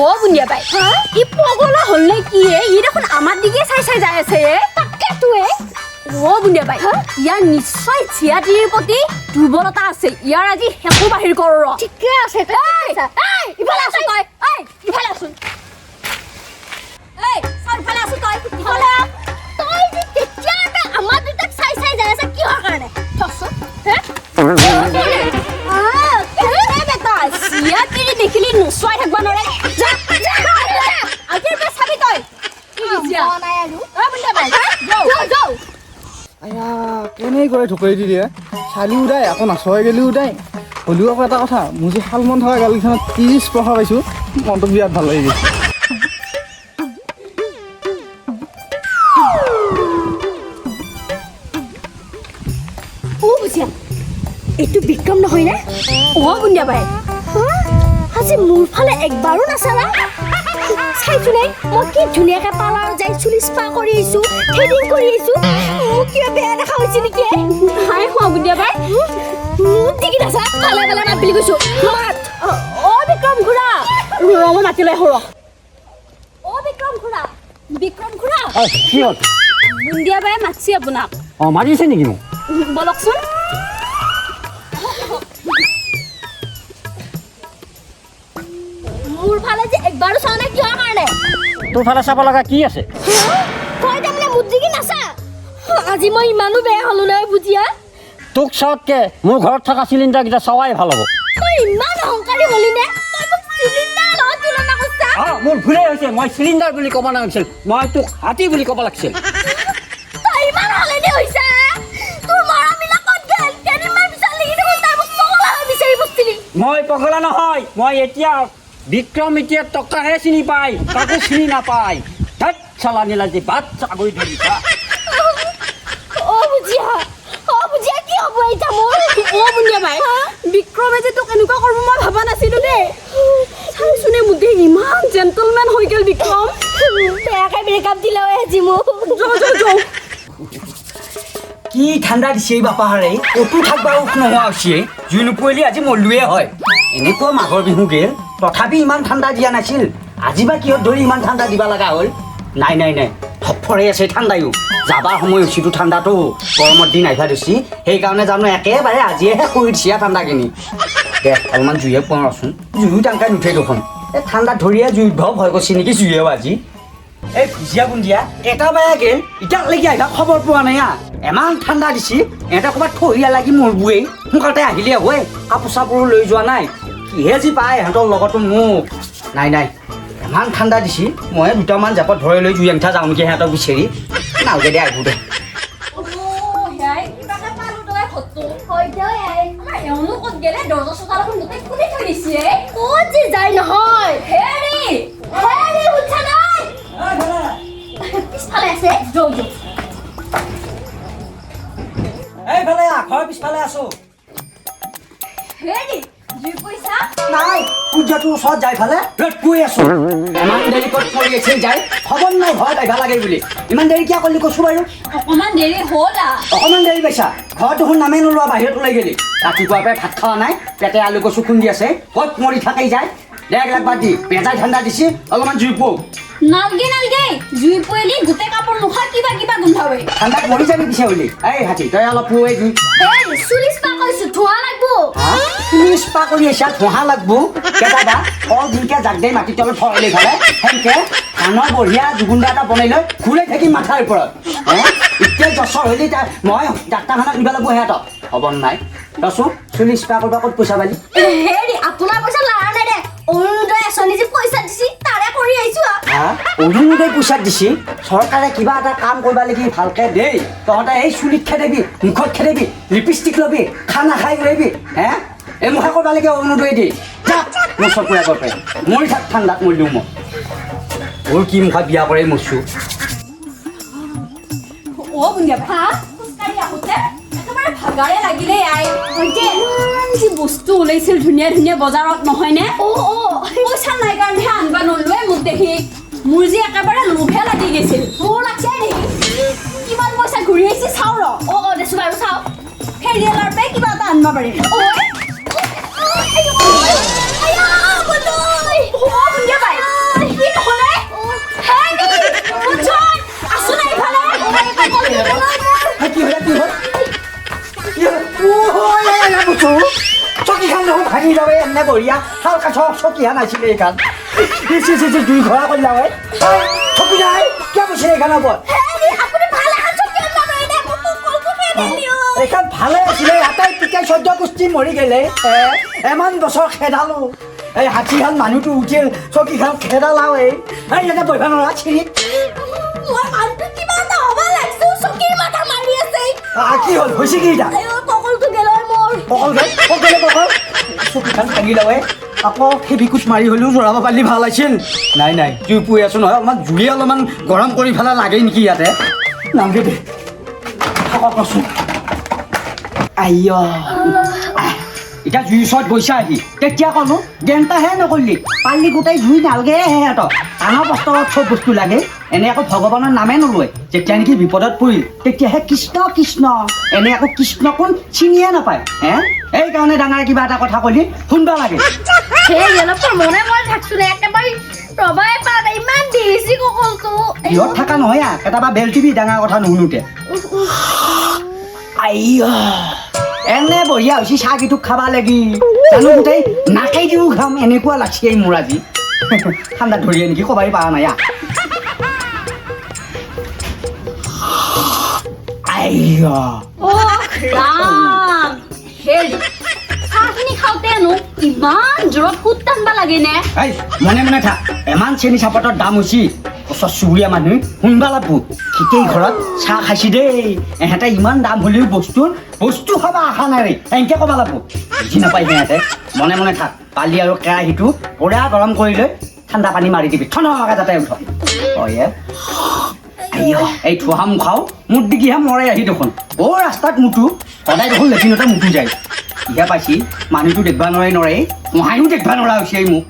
ও বুনিয়া বাই ই পগলা হল নে কি ই দেখোন আমার দিকে চাই যাই আছে তাকে তুই ও বুনিয়া বাই ইয়াৰ নিশ্চয় চিয়াটিৰ প্ৰতি দুৰ্বলতা আছে ইয়াৰ আজি হেকু বাহিৰ কৰ ঠিকে আছে এই ইফালে আছ তই এই ইফালে আছ এই ইফালে আছ তই ইফালে তই যে কেতিয়াবা আমাৰ দুটাক চাই যাই আছে কিহৰ কাৰণে থছ হে বেটা চিয়াটিৰ দেখিলি নুচুৱাই থাকিব নোৱাৰে আজিৰ পৰা চাবি তই নাই আৰু বুনিয়া বাই যাও আয়া কেনেই কৰে ঢুকাই দি দিয়ে চালি উদাই আকৌ নাচয় গেলি উদাই হ'লেও আকৌ এটা কথা মোৰ যে শাল মন থকা গালকেইখনত 30 পঢ়া পাইছোঁ মনটো বিৰাট ভাল লাগি গৈছে বুজিয়া এইটো বিক্ৰম নহয় নে বুনিয়া বাই আজি মোৰ ফালে একবাৰো নাচালা চাইছোনে মই কি ধুনীয়াকে পাৰ্লাৰত যাই চুলি স্পা কৰি আহিছোঁ থ্ৰেডিং কৰি আহিছোঁ মোক কিবা বেয়া দেখা হৈছে নেকি হাই বুনিয়া বাই মোক ঠিকি নাচা ভালে ভালে মাত বুলি কৈছোঁ মাত বিক্ৰম খুৰা মই মাতি লৈ সৰ বিক্ৰম খুৰা কি হ'ল বুনিয়া বাই মাতছি আপোনাক মাৰিছে নেকি মোক বলকচোন মোৰ ফালে যে একবাৰো চাও নাই কিহৰ কাৰণে তোৰ ফালে চাব লগা কি আছে তই তাৰমানে মুখ দিগি নাচা আজি মই ইমানো বেয়া হলো নাই বুজিয়া তোক চাওঁতকে মোৰ ঘৰত থকা চিলিণ্ডাৰকেইটা চোৱাই ভাল হ'ব তই ইমান অহংকাৰী হলি নে তই মোক চিলিণ্ডাৰ লগত তুলনা কৰিছা মোৰ ভুলেই হৈছে মই চিলিণ্ডাৰ বুলি ক'ব নালাগিছিল মই তোক হাতী বুলি ক'ব লাগিছিল তই ইমান হলেনে হৈছা তোৰ মৰমিলা ক'ত গেল কেনিমান বিচাৰ লাগি দেখোন তই মোক পগলা হৈ বিচাৰি বস্তিলি মই পগলা নহয় মই এতিয়া বিক্ৰম এতিয়া টকাহে চিনি পায় কাকো চিনি নাপায় ধেৎ চালা নীলাজী বাট চাগৰি ধৰিছা বুজিয়া কি হ'ব এতিয়া মোৰ বুনিয়া বাই বিক্ৰমে যে তোক এনেকুৱা কৰিব মই ভাবা নাছিলো দেই চাইছোনে মুদে ইমান জেণ্টলমেন হৈ গ'ল বিক্ৰম বেয়াকে ব্ৰেকআপ দিলে আজি মোক যাও কি ঠাণ্ডা দিছে বাপাহাৰে ক'তো থাকবা উঠ নোহোৱা হৈছে জুই নপৰিলে আজি মল্লুৱে হয় এনেকুৱা মাঘৰ বিহু গেল তথাপি ইমান ঠাণ্ডা দিয়া নাছিল আজি বা কিহত ধৰি ইমান ঠাণ্ডা দিবা লগা হ'ল নাই ফৰফৰাই আছে ঠাণ্ডায়ো যাবাৰ সময় হৈছিতো ঠাণ্ডাটো গৰমৰ দিন আহিবা দিছি সেইকাৰণে জানো একেবাৰে আজিয়েহে শুই দিছে ঠাণ্ডাখিনি দে অলপমান জুয়ে পৰচোন জুয়ো টাংকাই নুঠে দেখোন এই ঠাণ্ডাত ধৰিয়ে জুই ভয় ভয় কৰিছে নেকি জুয়েও আজি এই ভুজিয়া গুঞ্জিয়া এটা বেয়া গেল এতিয়ালৈকে আহিবা খবৰ পোৱা নাই এমান ঠাণ্ডা দিছি এটা ক'ৰবাত থহিয়া লাগি মৰবুৱেই সোনকালতে আহিলে হয় কাপোৰ চাপোৰো লৈ যোৱা নাই কিহে যি পায় সিহঁতৰ লগতো মোক নাই ইমান ঠাণ্ডা দিছি মই দুটামান জাপত ধৰি লৈ জুই আঙঠা যাওঁ নেকি সিহঁতক বিচাৰি নালগে দে আহিব দে এইফালে ঘৰৰ পিছফালে আছো নাই সূৰ্যটোৰ ওচৰত যাই ফালে ৰ'দ কৈ আছো ইমান দেৰি ক'ত কৰি আছিল যাই খবৰ নাই ঘৰত আহিবা লাগে বুলি ইমান দেৰি কিয় কৰিলি কৈছো বাৰু অকণমান দেৰি হ'ল অকণমান দেৰি পাইছা ঘৰত দেখোন নামেই নোলোৱা বাহিৰত ওলাই গেলি ৰাতিপুৱাৰ পৰা ভাত খোৱা নাই পেটে আলু কচু খুন্দি আছে ক'ত মৰি থাকেই যায় দেখ লাগ বাদ দি পেজাই ঠাণ্ডা দিছি অলপমান জুই পো নালগে জুই পৰিলি গোটেই কাপোৰ মুখা কিবা গোন্ধাবে ঠাণ্ডাত মৰি যাবি পিছে বুলি এই হাতী তই অলপ পুৱাই জুই চুলি স্পা কৰিছো ধোঁৱা লাগব তুমি স্পা কৰি আছা ধোঁহা লাগব কেতিয়াবা কল দিনকে জাক দেই মাটিৰ তলত ভৰালি খালে সেনকে ধানৰ বঢ়িয়া জুগুন্দা এটা বনাই লৈ ঘূৰাই থাকিম মাথাৰ ওপৰত এতিয়া জছৰ হ'লি মই ডাক্তৰখানাত নিব লাগিব সিহঁতক হ'ব নাই ৰচোন চুলি স্পা কৰিব ক'ত পইচা পালি হেৰি আপোনাৰ পইচা লাৰা নাই দে অৰুণোদয় আঁচনি যে পইচা দিছি তাৰে কৰি আহিছো অৰুণোদয় পইচা দিছি চৰকাৰে কিবা এটা কাম কৰিব লাগি ভালকে দেই তহঁতে এই চুলিত খেদাবি মুখত খেদাবি লিপষ্টিক ল'বি খানা খাই উৰাবি এই মুখা কৰিব লাগে অৰুণোদয় দি যা মোৰ চকুৰ আগৰ পৰা মৰি থাক ঠাণ্ডাত মৰিলোঁ মই মোৰ কি মুখা বিয়া কৰি মৰছো বুনিয়া খোজকাঢ়ি আহোঁতে একেবাৰে ভাগাৰে লাগিলে যি বস্তু ওলাইছিল ধুনীয়া বজাৰত নহয়নে পইচা নাই কাৰণেহে আনবা নলোৱে মোক দেখি মোৰ যে একেবাৰে লোভে লাগি গৈছিল লাগছে নেকি কিমান পইচা ঘূৰি আহিছে চাওঁ ৰ ৰিয়েলৰ পে কিবা এটা আনবা পাৰিম ঐ আয়া বলই ও বুঞ্জা বাই কি নহলে হাই বুঞ্জন আসু নাই ভালে কি হয় বুঝছো চকীখান দেখোন ভাঙি যাবে এনে বঢ়িয়া হালকা চকীখান আছিলে এইখান দুই ঘৰা কৰি যাবে চকী নাই কিয় কৈছে এইখান ওপৰত আপুনি ভালে আছো কি না নাই কলকো ফেলিও এইখান ভালে আছিলে আটাই পিকাই সহ্য কুস্তি মৰি গেলে এমান বছৰ খেদালো এই হাতীখান মানুহটো উঠিল চকীখান খেদালাও এই ইয়াতে বহিব নোৱাৰা চিৰিত মই মানটো কিবা এটা হ'ব লাগছো চকীৰ মাথা মাৰি আছে কি হ'ল হৈছে কি এতিয়া ককলটো গেলৰ মোৰ ককল চকীখান ভাঙি লয় আকৌ সেই বিকুট মাৰি হ'লেও জৰাব পাৰিলে ভাল আছিল নাই জুই পুৰি আছো নহয় অকণমান জুই অলপমান গৰম কৰি পেলাই লাগে নেকি ইয়াতে নামগে দে থাকক কচোন আইয় এতিয়া জুইৰ ওচৰত গৈছা আহি তেতিয়া ক'লো গেণ্টাহে নকৰিলি পালি গোটেই জুই নালগে সিহঁতক ডাঙৰ বস্তৰত চব বস্তু লাগে এনে আকৌ ভগৱানৰ নামে নলয় যেতিয়া নেকি বিপদত পৰিল তেতিয়াহে কৃষ্ণ কৃষ্ণ এনে আকৌ কৃষ্ণ কোন চিনিয়ে নাপায় এইকাৰণে ডাঙৰ কিবা এটা কথা ক'লি শুনবা লাগে সেই অলপ মনে মই থাকছো নে একেবাৰে ৰবাই পাৰা ইমান দিছি ককলটো ইহঁত থকা নহয় কেতিয়াবা বেল টিভি ডাঙৰ কথা নুশুনোতে আইয়া এনে বঢ়িয়া হৈছে চাহকিটোক খাবা লাগি জানো গোটেই নাকেই দিও খাম এনেকুৱা লাগছে এই মোৰ আজি ঠাণ্ডা ধৰিয়ে নেকি ক'বাই পাৰা নাই আইয়া ৰাম হেৰি চাহখিনি খাওঁতেনো ইমান জোৰত সুত টানবা লাগে নে এই মনে মনে থাক এমান চেনি চাহপাতৰ দাম হৈছে ওচৰ চুবুৰীয়া মানুহ শুনবা লাগব ঠিকেই ঘৰত চাহ খাইছি দেই এহেঁতে ইমান দাম হ'লেও বস্তু খাবা আশা নাই ৰে এনেকে ক'বা লাগব বুজি নাপায় সিহঁতে মনে মনে থাক পালি আৰু কেৰাহীটো পুৰা গৰম কৰি লৈ ঠাণ্ডা পানী মাৰি দিবি ঠনকা যাতে উঠ এই থোহা মুখাও মুঠ দিগিহে মৰাই আহি দেখোন ৰাস্তাত মুঠো সদায় দেখোন লেট্ৰিনতে মুঠো যায় ইহে পাইছি মানুহটো দেখবা নোৱাৰে মহায়ো দেখবা নোৱাৰা হৈছে এই মোক